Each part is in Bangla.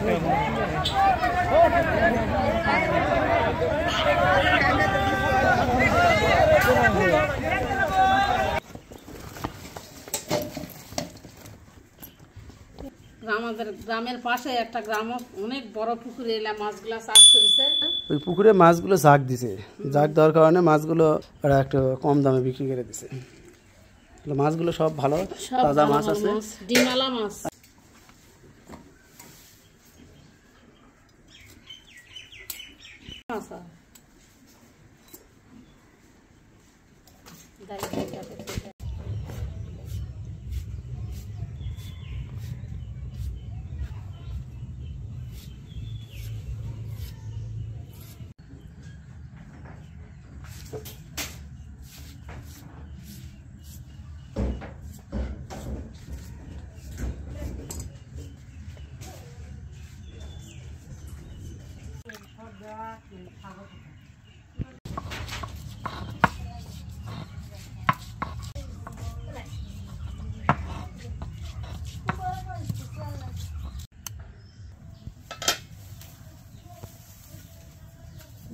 আমাদের গ্রামের পাশে একটা গ্রাম অনেক বড় পুকুরে এলা মাছগুলো চাষ করেছে। ওই পুকুরে মাছগুলো জাগ দিছে, জাগ দেওয়ার কারণে মাছগুলো ওরা একটু কম দামে বিক্রি করে দিছে। মাছগুলো সব ভালো তাজা মাছ আছে, ডিমালা মাছ।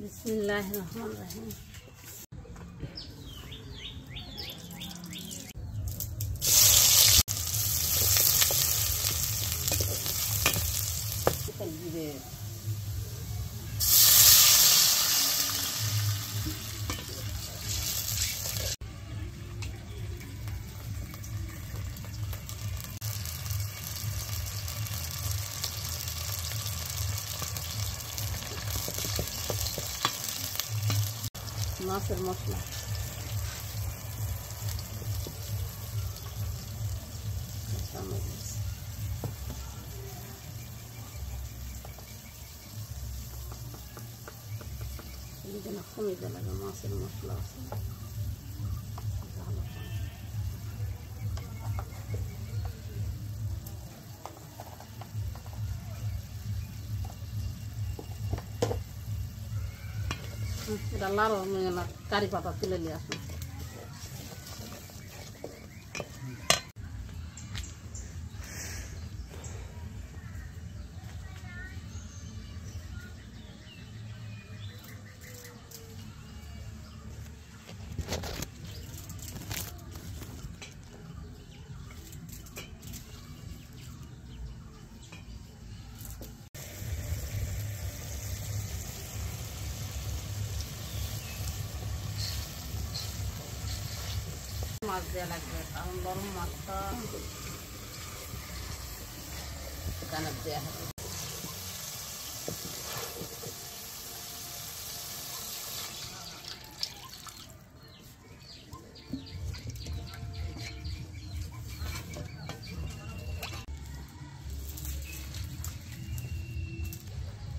बिस्मिल्लाहिर्रहमानिर्रहीम। মাছের মশলা কমে দেওয়া লাগে। মাছের মশলা আছে এটা লাড়ো কারি পাতা তুলে নিয়ে আসুন। মাছ দেওয়া লাগবে, কারণ গরম মাছটা এখানে দেওয়া হবে।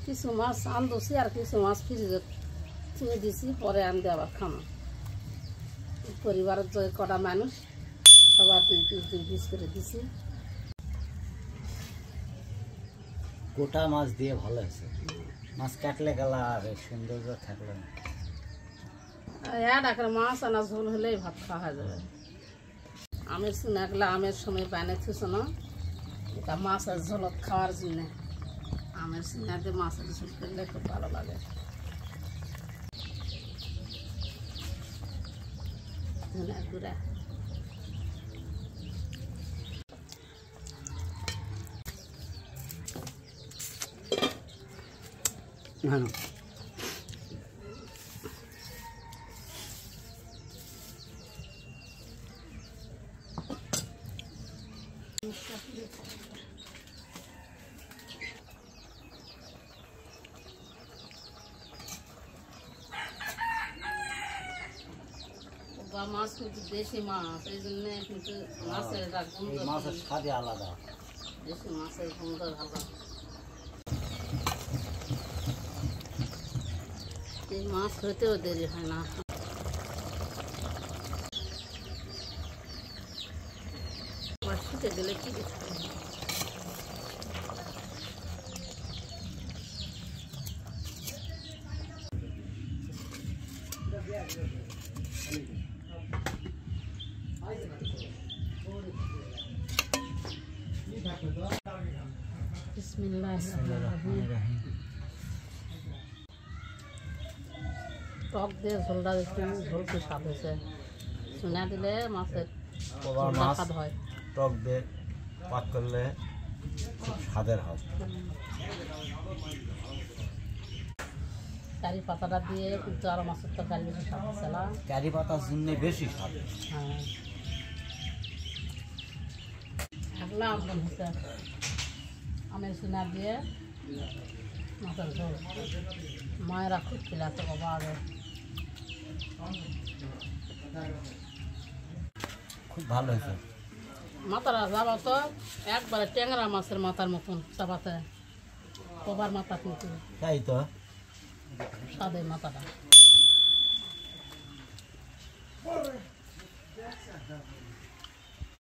কিছু মাছ আনছি আর কিছু মাছ ফ্রিজে থুয়ে দিছি, পরে আনতে আবার খামো। পরিবারের যে কটা মানুষ সবার 2 পিস করে দিছি। গোটা মাছ দিয়ে ভালো হয়েছে, মাছ কাটলে গেল আর সৌন্দর্য থাকলো না। একটা মাছ আনা ঝোল হলেই ভাত খাওয়া যাবে। আমের সিনাগুলো আমের সময় বানিয়ে থুস না, এটা মাছের ঝোল খাওয়ার জন্য। আমের সিনাতে মাছের ঝোল করলে খুব ভালো লাগে। ধনিয়া গুঁড়া মাছ কিন্তু দেশি মাছ, এই জন্য কিন্তু মাছের গন্ধ, মাছের স্বাদই আলাদা। দেশি মাছের গন্ধ ভালো। এই মাছ হইতেও দেরি হয় না। শুটে গেলে কি দেখতে বিসমিল্লাহিররহমানিররহিম। টক দিয়ে ঝোলটা একটু ঝোলটি স্বাদ হয়েছে। চুনা দিলে মাছের পোবার ঝোলটা মাছ স্বাদ হয়। টক দিয়ে পাক করলে খুব স্বাদের হয়। কারি পাতাটা দিয়ে কিন্তু আরো মাছের তরকারি বেশি স্বাদ হচ্ছে না? কারি পাতার জন্য বেশি স্বাদ। হ্যাঁ, ঢাকনা আমন হচ্ছে আমের চুনা দিয়ে মাছের ঝোল। মায়েরা খুব খেলাতে বাবা আগে। খুব ভালো হয়েছে। মাথাটা যাবা তো একবারে ট্যাংরা মাছের মাথার মতন চাপাতে। কবার মাথা কিন্তু তাই তো স্বাদে মাথাটা।